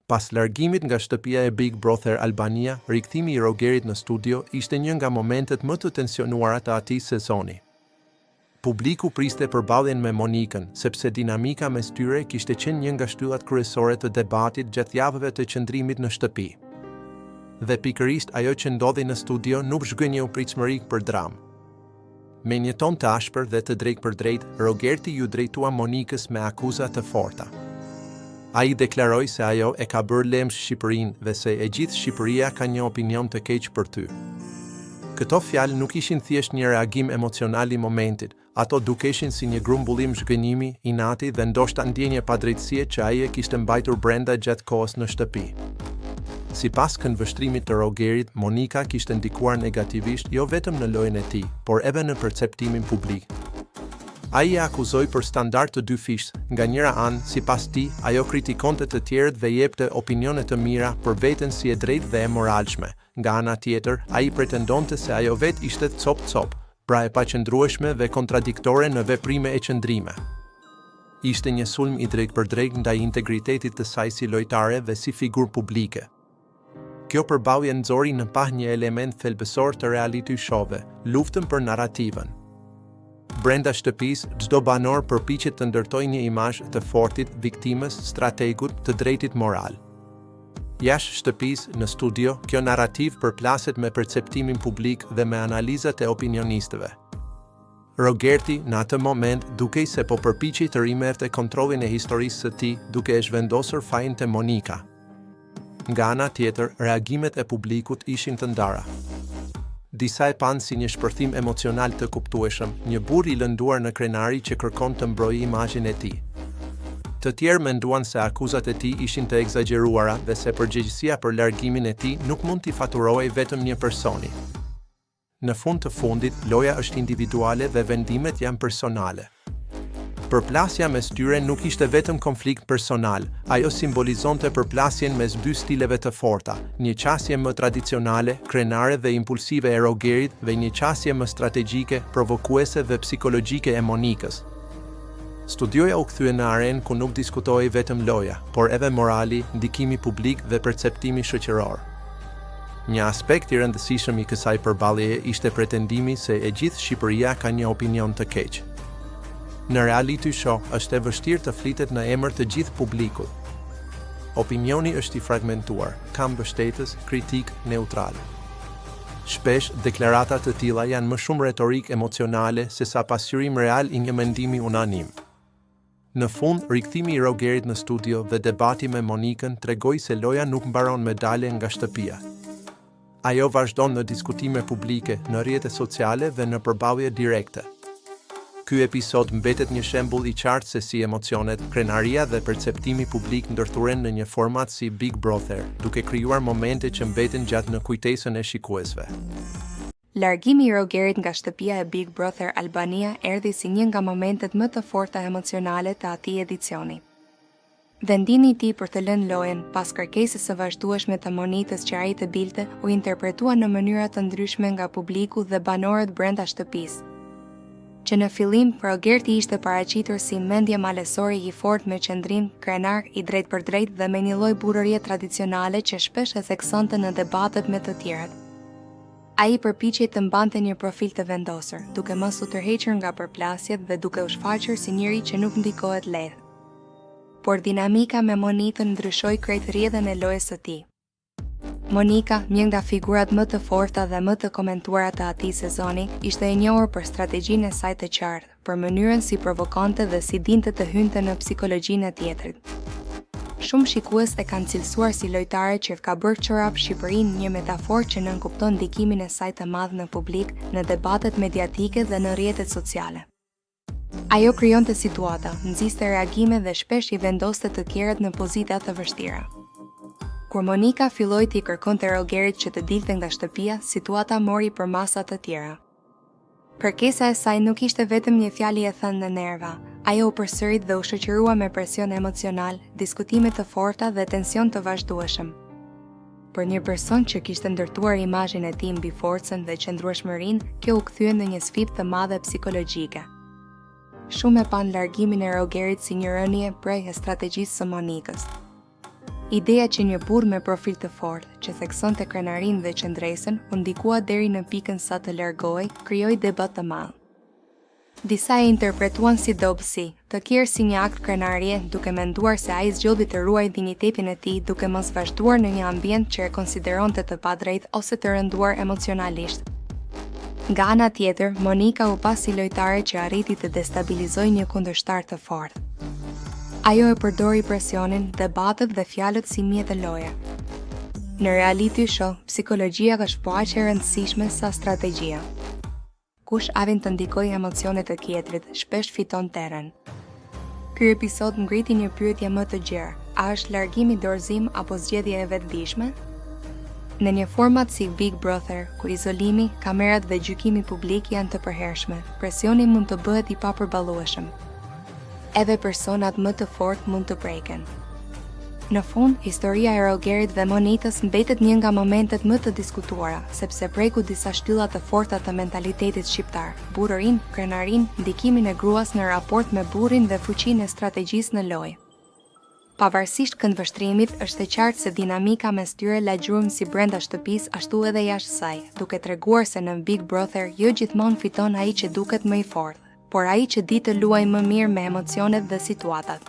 Pas largimit nga shtëpia e Big Brother Albania, rikthimi i Rogerit në studio ishte një nga momentet më të tensionuara të atij sezoni. Publiku priste përballjen me Monikën, sepse dinamika mes tyre kishte qenë një nga shtyllat kryesore të debatit gjatë javëve të qëndrimit në shtëpi. Dhe pikërisht ajo që ndodhi në studio nuk zhgënjeu pritshmëri për dramë. Me një ton të ashpër dhe të drejtë për drejtë, Rogerti ju drejtua Monikës me akuza të forta. Ai deklaroi se ajo e ka bërë lemë Shqipërinë dhe se e gjithë Shqipëria ka një opinion të keq për ty. Këto fjalë nuk ishin thjesht një reagim emocional i momentit, ato dukeshin si një grumbullim zhgënjimi, inati dhe ndoshta ndjenje padrejtësie që ai e kishte mbajtur brenda gjatë kohës në shtëpi. Sipas këndvështrimit të Rogerit, Monika kishte ndikuar negativisht jo vetëm në lojën e tij, por edhe në perceptimin publik. Ai e akuzoi për standard të dyfishtë, nga njëra anë, sipas tij, ajo kritikonte të tjerët dhe jepte opinione të mira për veten si e drejtë dhe e moralshme. Nga ana tjetër, ai pretendonte se ajo vetë ishte cop-cop, pra e paqëndrueshme dhe kontradiktore në veprime e qëndrime. Ishte një sulm i drejtë për drejtë ndaj integritetit të saj si lojtare dhe si figurë publike. Kjo përballje nxori në pah një element thelbësor të reality show-ve, luftën për narrativën. Brenda shtëpisë, çdo banor përpiqet të ndërtojë një imazh të fortit, viktimës, strategut, të drejtit moral. Jashtë shtëpisë, në studio, kjo narrativ përplaset me perceptimin publik dhe me analizat e opinionistëve. Rogerti, në atë moment, dukej se po përpiqej të rimerte kontrollin e historisë së tij, duke e zhvendosur fajin te Monika. Nga ana tjetër, reagimet e publikut ishin të ndara. Disa e panë si një shpërthim emocional të kuptueshëm, një burr i lënduar në krenari që kërkon të mbrojë imazhin e tij. Të tjerë menduan se akuzat e tij ishin të egzageruara dhe se përgjegjësia për largimin e tij nuk mund t'i faturohej vetëm një personi. Në fund të fundit, loja është individuale dhe vendimet janë personale. Përplasja mes tyre nuk ishte vetëm konflikt personal, ajo simbolizonte përplasjen mes dy stileve të forta, një qasje më tradicionale, krenare dhe impulsive e Rogerit dhe një qasje më strategjike, provokuese dhe psikologjike e Monikës. Studioja u kthye në arenë ku nuk diskutohej vetëm loja, por edhe morali, ndikimi publik dhe perceptimi shoqëror. Një aspekt i rëndësishëm i kësaj përballjeje ishte pretendimi se e gjithë Shqipëria ka një opinion të keq. Në reality show është e vështirë të flitet në emër të gjithë publikut. Opinioni është i fragmentuar, ka mbështetës, kritik, neutral. Shpesh, deklarata të tilla janë më shumë retorik emocionale se sa pasqyrim real i një mendimi unanim. Në fund, rikthimi i Rogerit në studio dhe debati me Monikën tregoi se loja nuk mbaron me dalje nga shtëpia. Ajo vazhdon në diskutime publike, në rrjete sociale dhe në përballje direkte. Ky episod mbetet një shembull i qartë se si emocionet, krenaria dhe perceptimi publik ndërthuren në një format si Big Brother, duke krijuar momente që mbeten gjatë në kujtesën e shikuesve. Largimi i Rogerit nga shtëpia e Big Brother Albania erdhi si një nga momentet më të forta emocionale të atij edicioni. Vendimi i tij për të lënë lojën pas kërkesës së vazhdueshme të Monikës që ai të bilte u interpretua në mënyra të ndryshme nga publiku dhe banorët brenda shtëpisë. Që në fillim, Rogerti ishte paraqitur si mendje malesore i fortë me qëndrim krenar i drejt për drejt dhe me një lloj burrërie tradicionale që shpesh e theksonte në debatet me të tjerët. Ai përpiqej të mbante një profil të vendosur, duke mos u tërhequr nga përplasjet dhe duke u shfaqur si njëri që nuk ndikohet lehtë. Por dinamika me Monikën ndryshoi krejt rrjedhën e lojës së tij. Monika, një nga figurat më të forta dhe më të komentuara të atij sezoni, ishte e njohur për strategjinë e saj të qartë, për mënyrën si provokante dhe si dinte të hynte në psikologjinë e tjetrit. Shumë shikues e kanë cilësuar si lojtare që ka bërë çorap Shqipërinë një metaforë që nënkupton ndikimin e saj të madh në publik, në debatet mediatike dhe në rrjetet sociale. Ajo krijonte situata, nxiste reagime dhe shpesh i vendoste të tjerët në pozita të vështira. Kur Monika filloi t'i kërkonte Rogerit që të dilte nga shtëpia, situata mori për masa të tjera. Kërkesa e saj nuk ishte vetëm një fjalë e thënë në nerva, ajo u përsërit dhe u shoqërua me presion emocional, diskutime të forta dhe tension të vazhdueshëm. Për një person që kishte ndërtuar imazhin e tij mbi forcën dhe qëndrueshmërinë, kjo u kthye në një sfidë të madhe psikologjike. Shumë e pan largimin e Rogerit si një rënje prej strategjisë së Monikës. Ideja që një burr me profil të fortë, që theksonte krenarinë dhe qendresën, u ndikua deri në pikën sa të largohej, krijoi debat të madh. Disa e interpretuan si dobësi, të tjerë si një akt krenarie, duke menduar se ai zgjodhi të ruajë dinjitetin e tij duke mos vazhduar në një ambient që e konsideronte të padrejtë ose të rënduar emocionalisht. Nga ana tjetër, Monika u pa si lojtare që arriti të destabilizojë një kundërshtar të fortë. Ajo e përdori presionin, debatet dhe fjalët si mjet e loje. Në reality show, psikologjia është po aq e rëndësishme sa strategjia. Kush arrin të ndikojë emocionet e tjetrit, shpesh fiton terren. Ky episod ngriti një pyetje më të gjerë: a është largimi dorëzim apo zgjedhje e vetëdijshme? Në një format si Big Brother, ku izolimi, kamerat dhe gjykimi publik janë të përhershme, presioni mund të bëhet i papërballueshëm. Edhe personat më të fortë mund të preken. Në fund, historia e Rogerit dhe Monikës mbetet një nga momentet më të diskutuara, sepse preku disa shtylla të forta të mentalitetit shqiptar: burërinë, krenarinë, ndikimin e gruas në raport me burrin dhe fuqinë e strategjisë në lojë. Pavarësisht këndvështrimit, është e qartë se dinamika mes tyre la gjurmë si brenda shtëpisë ashtu edhe jashtë saj, duke treguar se në Big Brother jo gjithmonë fiton ai që duket më i fortë, por ai që di të luajë më mirë me emocionet dhe situatat.